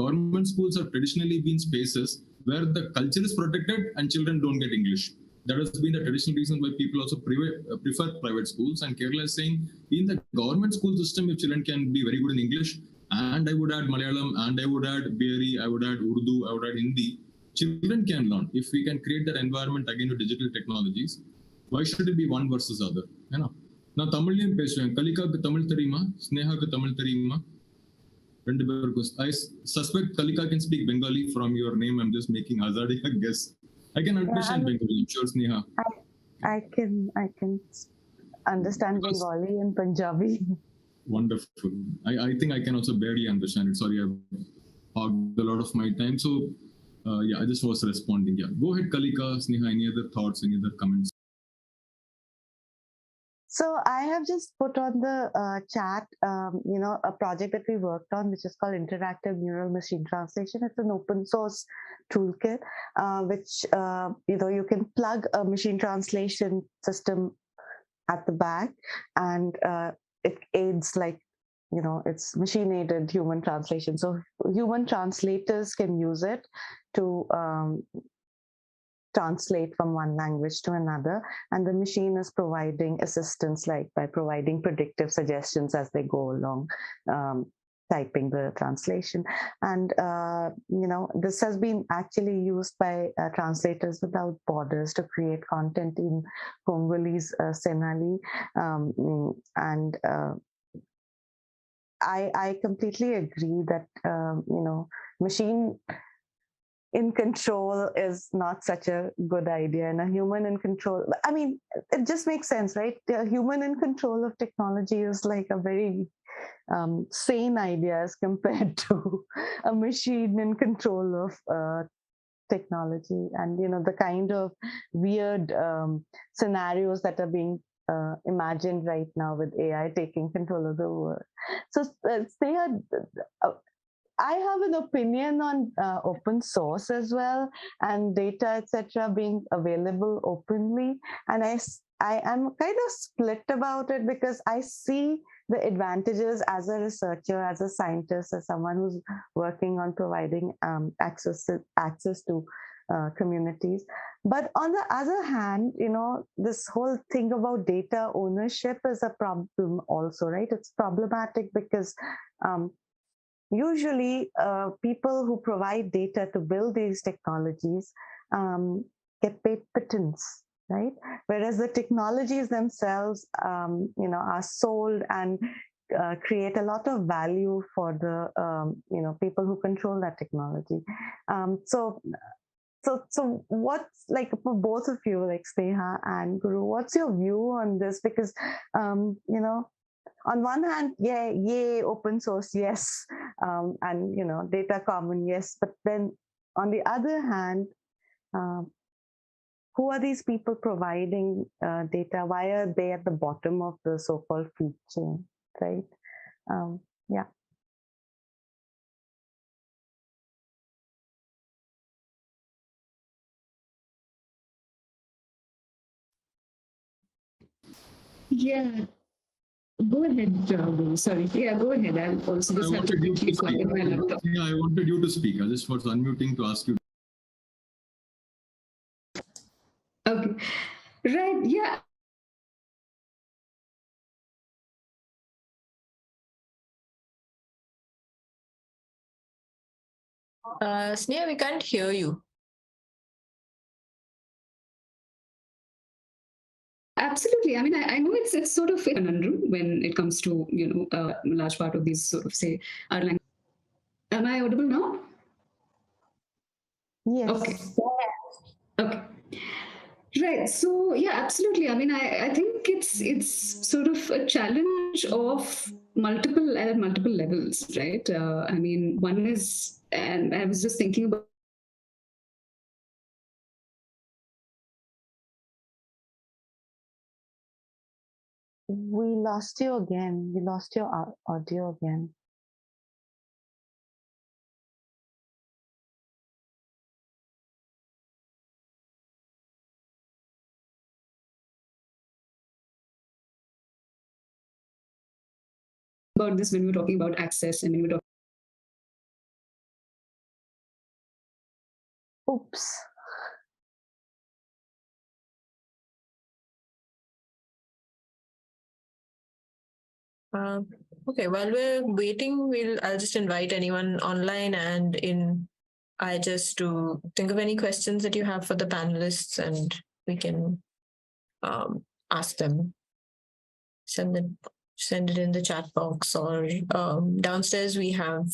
government schools have traditionally been spaces where the culture is protected and children don't get English. That has been the traditional reason why people also prefer private schools. And Kerala is saying in the government school system, if children can be very good in English, and I would add Malayalam, and I would add Beri, I would add Urdu, I would add Hindi, children can learn. If we can create that environment again with digital technologies, why should it be one versus other? நான் தமிழ்லயும் பேசுவேன். கலிகாக்கு தமிழ் தெரியுமா, ஸ்னேகாக்கு தமிழ் தெரியுமா? ரெண்டு பேருக்கும். I suspect Kalika can speak Bengali from your name. I'm just making hazarding a guess. I can understand Bengali. I'm sure Sneha. I can understand Because- Bengali and Punjabi. Wonderful. I think I can also barely understand it. Sorry, I've hogged a lot of my time. So, yeah, I just was responding. Yeah, go ahead, Kalika, Sneha. Any other thoughts? Any other comments? So I have just put on the chat, a project that we worked on, which is called Interactive Neural Machine Translation. It's an open source toolkit, which you can plug a machine translation system at the back, and it aids it's machine aided human translation. So human translators can use it to translate from one language to another, and the machine is providing assistance like by providing predictive suggestions as they go along, typing the translation. And this has been actually used by Translators Without Borders to create content in Congolese Senali, and I completely agree that machine in control is not such a good idea, and a human in control, I mean, it just makes sense, right? A human in control of technology is like a very sane idea as compared to a machine in control of technology. And the kind of weird scenarios that are being imagined right now with AI taking control of the world. So Sneha, I have an opinion on open source as well, and data, etc., being available openly. And I am kind of split about it, because I see the advantages as a researcher, as a scientist, as someone who's working on providing access to communities. But on the other hand, this whole thing about data ownership is a problem also, right? It's problematic because usually people who provide data to build these technologies get paid pittance, right? Whereas the technologies themselves, are sold and create a lot of value for the people who control that technology. So what's, like, for both of you, like Sneha and Guru, what's your view on this? Because on one hand, yay, open source, yes, and data common, yes. But then on the other hand, who are these people providing data? Why are they at the bottom of the so-called food chain, right? Yeah. Yeah, go ahead, Guru. Sorry. Yeah, go ahead. I'll also just I have to wanted you quickly to plug speak. in my laptop. Yeah, I wanted you to speak. I just was unmuting to ask you. Okay. Right. Yeah. Sneha, we can't hear you. Absolutely. I mean, I know it's sort of a conundrum when it comes to a large part of these sort of, say, our language. Am I audible now? Yes. Okay. Okay. Right. So yeah, absolutely. I mean, I think it's sort of a challenge of multiple levels, right? I mean, one is, and I was just thinking about. We lost you again. We lost your audio again. About this when we were talking about access and when we were talking. Oops. Okay, while we're waiting, I'll just invite anyone online and in I just to think of any questions that you have for the panelists, and we can ask them. Send it in the chat box, or downstairs we have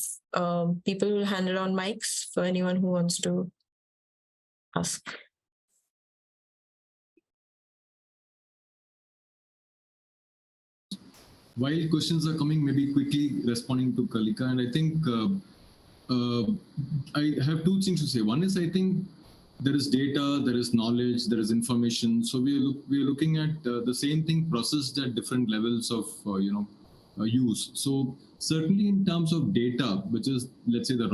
people who handle on mics for anyone who wants to ask. while questions are coming, maybe quickly responding to Kalika, and I think I have two things to say. One is, I think there is data, there is knowledge, there is information. So we are looking at the same thing processed at different levels of use. So certainly in terms of data, which is, let's say, the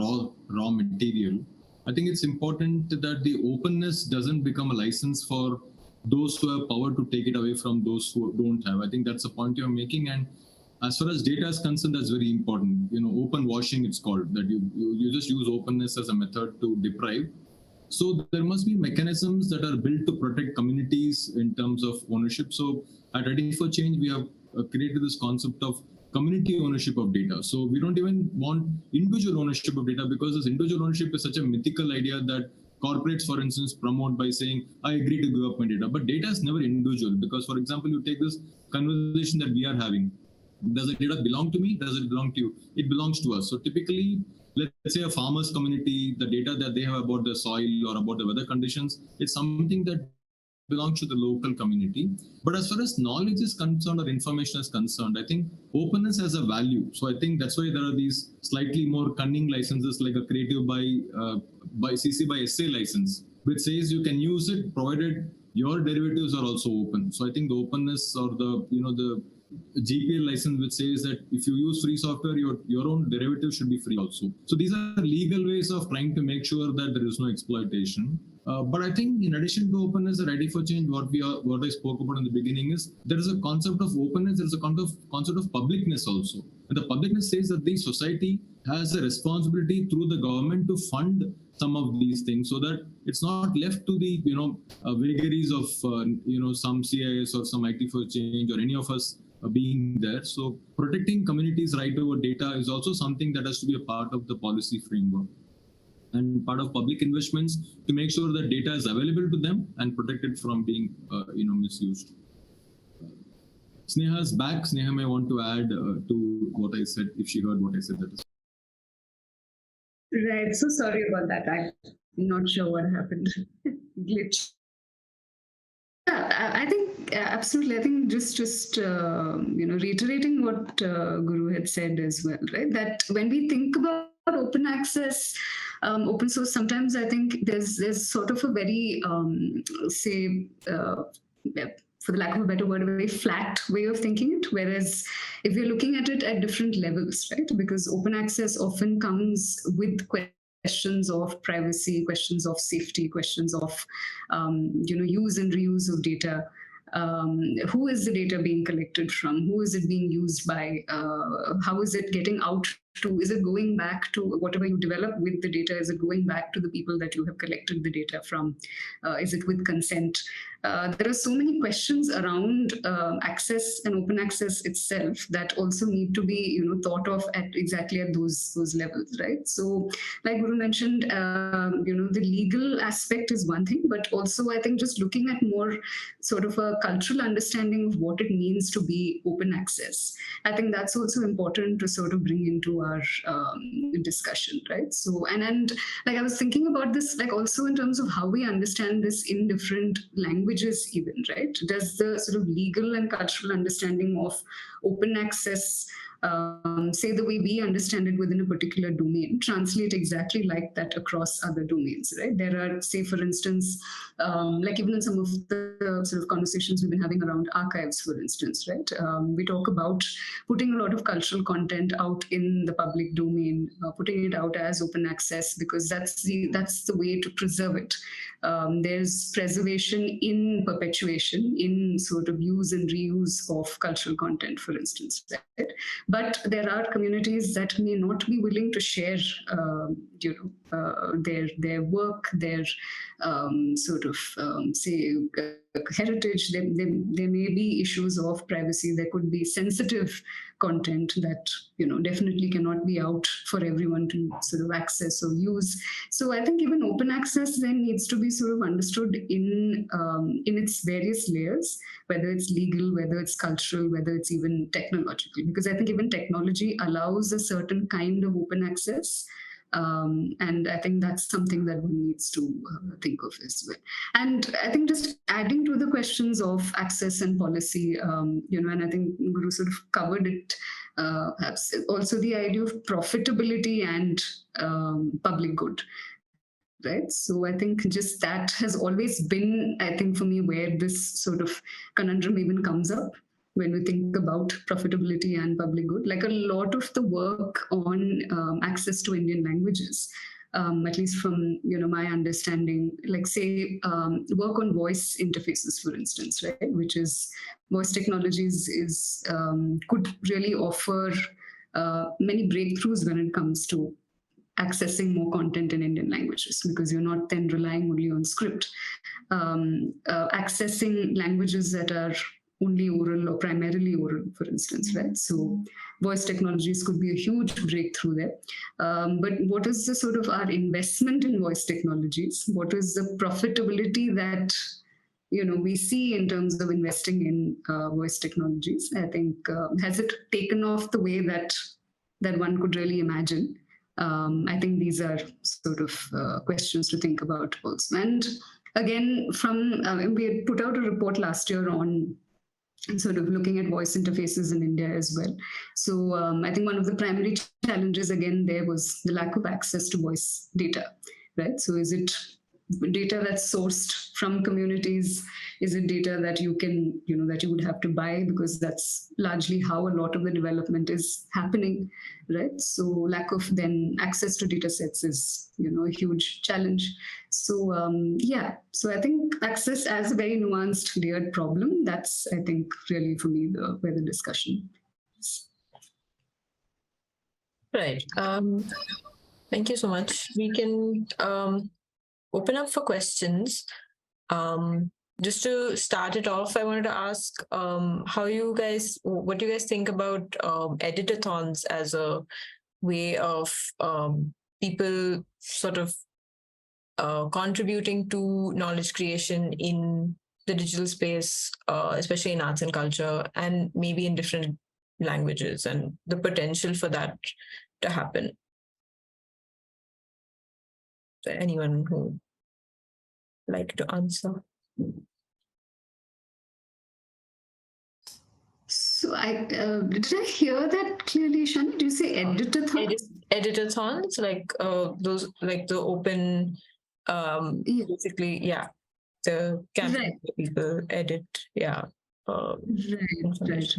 raw material, I think it's important that the openness doesn't become a license for those who have power to take it away from those who don't have. I think that's the point you're making. And as far as data is concerned, that's very important. Open washing, it's called, that you just use openness as a method to deprive. So there must be mechanisms that are built to protect communities in terms of ownership. So at Ready for Change, we have created this concept of community ownership of data. So we don't even want individual ownership of data, because this individual ownership is such a mythical idea that corporates, for instance, promote by saying, I agree to give up my data. But data is never individual, because, for example, you take this conversation that we are having. Does the data belong to me? Does it belong to you? It belongs to us. So typically, let's say a farmer's community, the data that they have about the soil or about the weather conditions, it's something that belongs to the local community. But as far as knowledge is concerned or information is concerned, I think openness has a value. So I think that's why there are these slightly more cunning licenses, like a creative by CC by SA license, which says you can use it provided your derivatives are also open. So I think the openness, or the GPL license, which says that if you use free software, your own derivative should be free also. So these are legal ways of trying to make sure that there is no exploitation. But I think in addition to openness, the Ready for Change, what I spoke about in the beginning is there is a concept of openness, there is a concept of publicness also. And the publicness says that the society has a responsibility through the government to fund some of these things, so that it's not left to the vagaries of some CIS or some IT for Change or any of us being there. So protecting communities' right over data is also something that has to be a part of the policy framework and part of public investments to make sure that data is available to them and protected from being misused. Sneha's back. Sneha may want to add to what I said, if she heard what I said. That is right. So sorry about that. I'm not sure what happened. Glitch. Yeah, I think absolutely. I think just reiterating what Guru had said as well, right? That when we think about open access, open source, sometimes I think there's sort of a very for the lack of a better word, a very flat way of thinking it. Whereas if we're looking at it at different levels, right? Because open access often comes with questions of privacy, questions of safety, questions of use and reuse of data. Who is the data being collected from? Who is it being used by? How is it getting out to? Is it going back to whatever you develop with the data? Is it going back to the people that you have collected the data from? Is it with consent? There are so many questions around access and open access itself that also need to be thought of at exactly at those levels, right? So like Guru mentioned, the legal aspect is one thing, but also I think just looking at more sort of a cultural understanding of what it means to be open access, I think that's also important to sort of bring into our discussion, right? So and like I was thinking about this, like also in terms of how we understand this in different languages even, right? Does the sort of legal and cultural understanding of open access, say the way we understand it within a particular domain, translate exactly like that across other domains, right? There are, say for instance, like even in some of the sort of conversations we've been having around archives, for instance, right? We talk about putting a lot of cultural content out in the public domain, putting it out as open access, because that's the way to preserve it. There's preservation in perpetuation, in sort of use and reuse of cultural content, for instance, right? But there are communities that may not be willing to share, their work, their heritage. There may be issues of privacy. There could be sensitive content that definitely cannot be out for everyone to sort of access or use. So I think even open access then needs to be sort of understood in its various layers, whether it's legal, whether it's cultural, whether it's even technological. Because I think even technology allows a certain kind of open access, And I think that's something that one needs to think of as well. And I think just adding to the questions of access and policy, and I think Guru sort of covered it, perhaps also the idea of profitability and public good. Right. So I think just that has always been, I think, for me, where this sort of conundrum even comes up when we think about profitability and public good. Like a lot of the work on access to Indian languages, at least from my understanding, like say work on voice interfaces, for instance, right, which is voice technologies is could really offer many breakthroughs when it comes to accessing more content in Indian languages, because you're not then relying only on script. Accessing languages that are only oral or primarily oral, for instance, right? So voice technologies could be a huge breakthrough there. But what is the sort of our investment in voice technologies? What is the profitability that we see in terms of investing in voice technologies? I think has it taken off the way that one could really imagine? I think these are sort of questions to think about also. And again, we had put out a report last year on sort of looking at voice interfaces in India as well. So I think one of the primary challenges again there was the lack of access to voice data, right? So is it data that's sourced from communities? Is it data that you can, that you would have to buy, because that's largely how a lot of the development is happening, right? So lack of then access to data sets is, a huge challenge. So so I think access as a very nuanced, layered problem. That's, I think, really for me where the discussion is. Right. Thank you so much. We can open up for questions. Just to start it off, I wanted to ask what do you guys think about editathons as a way of people sort of contributing to knowledge creation in the digital space, especially in arts and culture, and maybe in different languages, and the potential for that to happen. So anyone who like to answer? So did I hear that clearly, Shani? Did you say editathon? Editathons, like those, like the open, basically, yeah, the campaign that people edit, yeah. Right.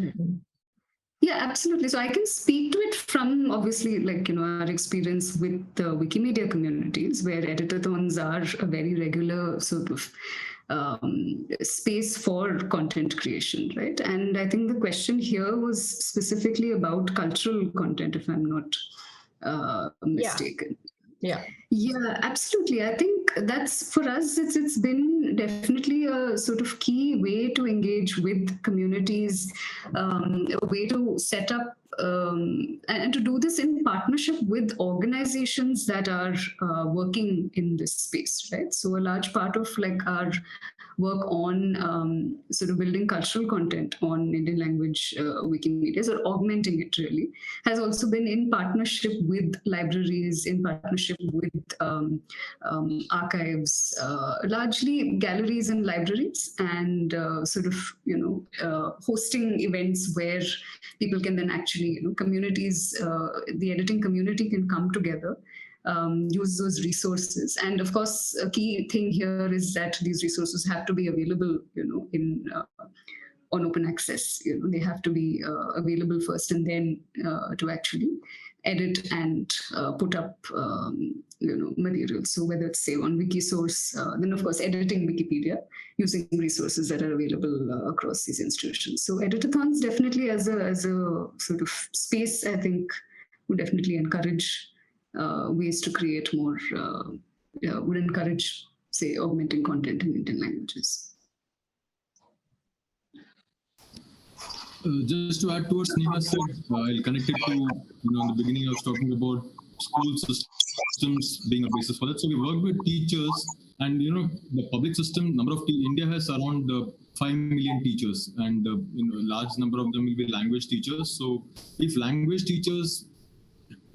Yeah, absolutely. So I can speak to it from obviously our experience with the Wikimedia communities, where editathons are a very regular sort of space for content creation, right? And I think the question here was specifically about cultural content, if I'm not mistaken. Yeah, absolutely. I think that's, for us, it's been definitely a sort of key way to engage with communities, a way to set up and to do this in partnership with organizations that are working in this space, right? So a large part of our work on sort of building cultural content on Indian language Wikimedias, or augmenting it really, has also been in partnership with libraries, in partnership with archives, largely galleries and libraries, and sort of, hosting events where people can then actually, communities, the editing community can come together, use those resources. And of course, a key thing here is that these resources have to be available, in on open access. They have to be available first, and then to actually edit and put up, materials. So whether it's, say, on Wikisource, then of course editing Wikipedia using resources that are available across these institutions. So editathons definitely as a sort of space, I think, would definitely encourage ways to create more, would encourage, say, augmenting content in Indian languages. Just to add to what Sneha said, I'll connect it to, in the beginning I was talking about school systems being a basis for that. So we work with teachers, and the public system, India has around 5 million teachers, and a large number of them will be language teachers. So if language teachers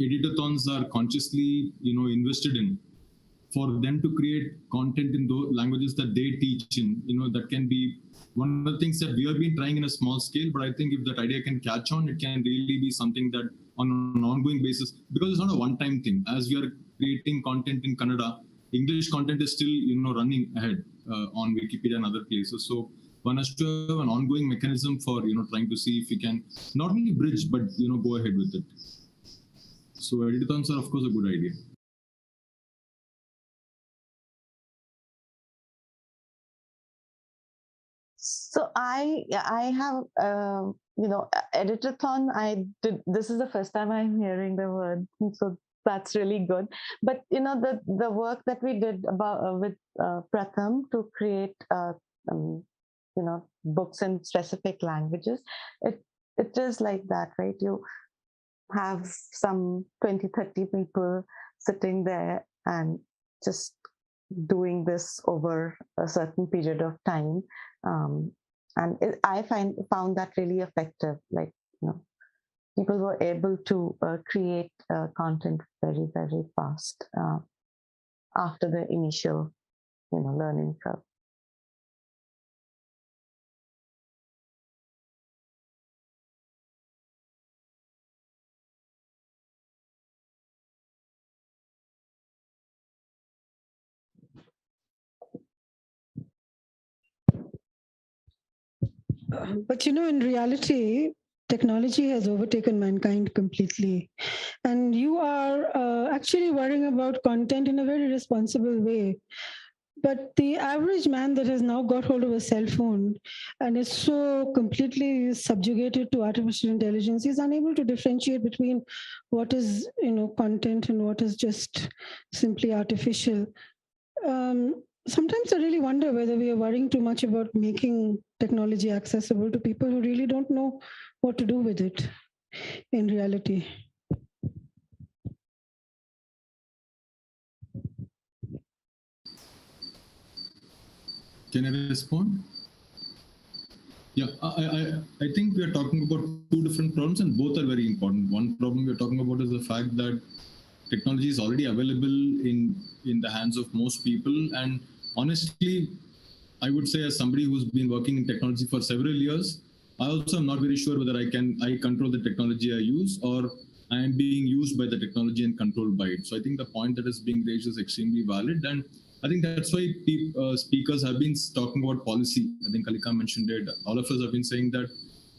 editathons are consciously, invested in, for them to create content in those languages that they teach in, that can be one of the things that we have been trying in a small scale. But I think if that idea can catch on, it can really be something that on an ongoing basis, because it's not a one-time thing. As we are creating content in Kannada, English content is still, running ahead on Wikipedia and other places. So one has to have an ongoing mechanism for, trying to see if we can not only bridge, but, go ahead with it. So editathons are, of course, a good idea. So I have editathon. I did. This is the first time I'm hearing the word, so that's really good. But the work that we did about with Pratham to create books in specific languages, it is like that, right? You have some 20-30 people sitting there and just doing this over a certain period of time, and I found that really effective. Like, people were able to create content very, very fast after the initial learning curve. But in reality, technology has overtaken mankind completely. And you are actually worrying about content in a very responsible way. But the average man that has now got hold of a cell phone and is so completely subjugated to artificial intelligence is unable to differentiate between what is, content and what is just simply artificial. Sometimes I really wonder whether we are worrying too much about making technology accessible to people who really don't know what to do with it in reality. Can I respond? Yeah, I think we are talking about two different problems, and both are very important. One problem we are talking about is the fact that technology is already available in the hands of most people. And honestly, I would say, as somebody who's been working in technology for several years, I also am not very sure whether I control the technology I use, or I am being used by the technology and controlled by it. So I think the point that is being raised is extremely valid. And I think that's why speakers have been talking about policy. I think Kalika mentioned it. All of us have been saying that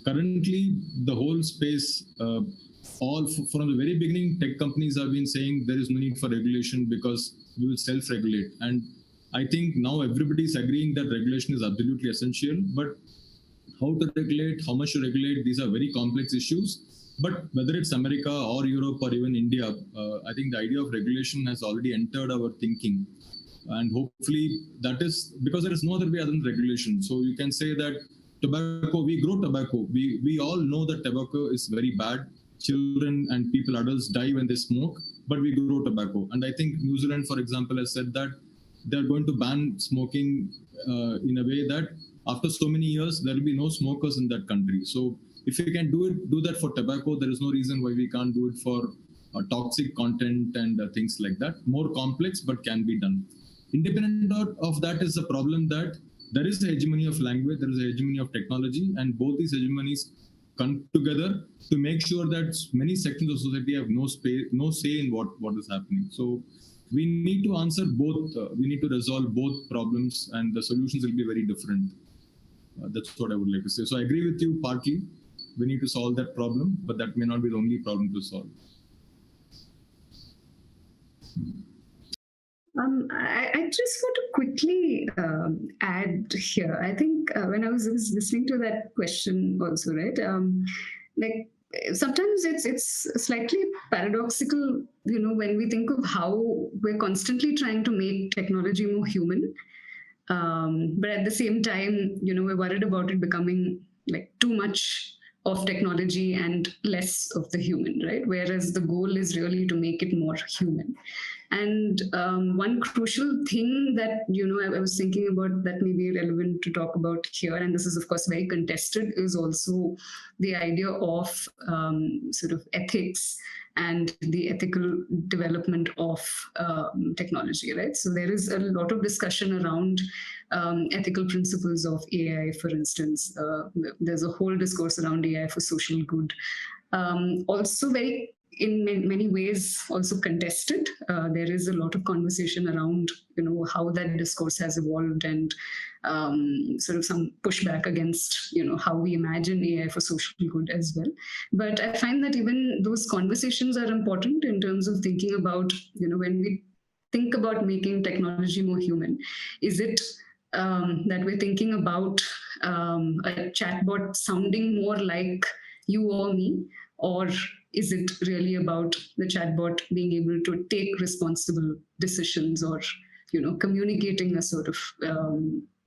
currently the whole space, from the very beginning, tech companies have been saying there is no need for regulation because we will self-regulate. And I think now everybody is agreeing that regulation is absolutely essential. But how to regulate, how much to regulate, these are very complex issues. But whether it's America or Europe or even India, I think the idea of regulation has already entered our thinking. And hopefully that is because there is no other way other than regulation. So you can say that tobacco, we grow tobacco. We all know that tobacco is very bad. Children and people, adults die when they smoke, but we grow tobacco. And I think New Zealand, for example, has said that they're going to ban smoking in a way that after so many years, there will be no smokers in that country. So if we can do that for tobacco, there is no reason why we can't do it for toxic content and things like that. More complex, but can be done. Independent of that is the problem that there is a hegemony of language, there is a hegemony of technology, and both these hegemonies come together to make sure that many sections of society have no say in what is happening. So we need to answer both, we need to resolve both problems, and the solutions will be very different. That's what I would like to say. So I agree with you partly. We need to solve that problem, but that may not be the only problem to solve. I just want to quickly add here. I think when I was listening to that question also, right? Like sometimes it's slightly paradoxical, when we think of how we're constantly trying to make technology more human, but at the same time, we're worried about it becoming like too much of technology and less of the human, right? Whereas the goal is really to make it more human. And one crucial thing that, I was thinking about that may be relevant to talk about here, and this is of course very contested, is also the idea of sort of ethics and the ethical development of technology, right? So there is a lot of discussion around ethical principles of AI, for instance. There's a whole discourse around AI for social good. Also very, in many ways, also contested. There is a lot of conversation around, how that discourse has evolved, and sort of some pushback against, how we imagine AI for social good as well. But I find that even those conversations are important in terms of thinking about, when we think about making technology more human, is it that we're thinking about a chatbot sounding more like you or me, or is it really about the chatbot being able to take responsible decisions, or communicating a sort of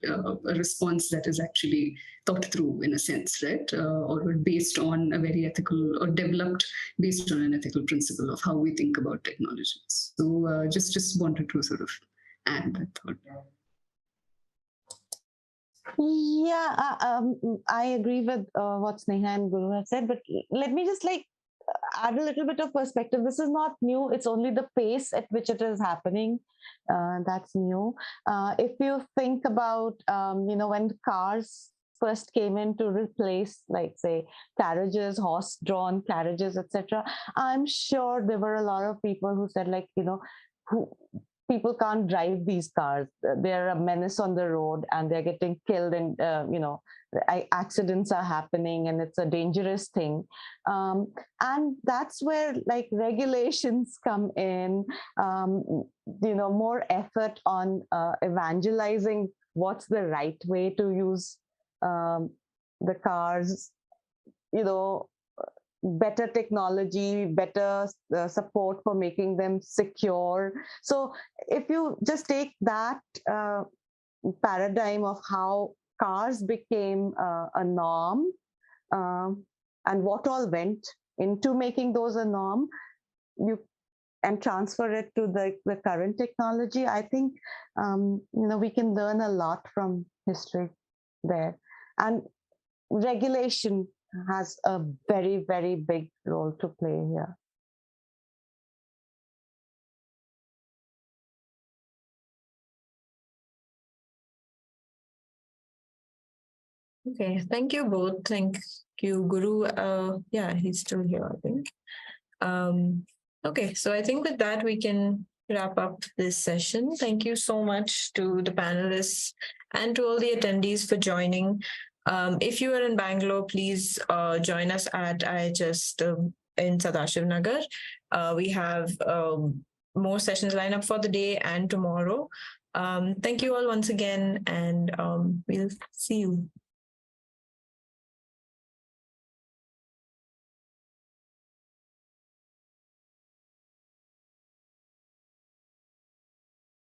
a response that is actually thought through in a sense, right? Or based on a very ethical, or developed based on an ethical principle of how we think about technology. So just wanted to sort of add that thought. Yeah, I agree with what Sneha and Guru have said, but let me just add a little bit of perspective. This is not new. It's only the pace at which it is happening that's new. If you think about, when cars first came in to replace, say, carriages, horse-drawn carriages, etc., I'm sure there were a lot of people who said, people can't drive these cars. They're a menace on the road, and they're getting killed, and accidents are happening, and it's a dangerous thing. And that's where regulations come in. More effort on evangelizing what's the right way to use the cars. Better technology, better support for making them secure. So if you just take that paradigm of how cars became a norm, and what all went into making those a norm, and transfer it to the current technology, I think we can learn a lot from history there. And regulation has a very, very big role to play here. Okay, thank you both. Thank you, Guru. Yeah, he's still here, I think. Okay, so I think with that, we can wrap up this session. Thank you so much to the panelists and to all the attendees for joining. If you are in Bangalore, please join us at IHS in Sadashiv Nagar. We have more sessions lined up for the day and tomorrow. Thank you all once again, and we'll see you.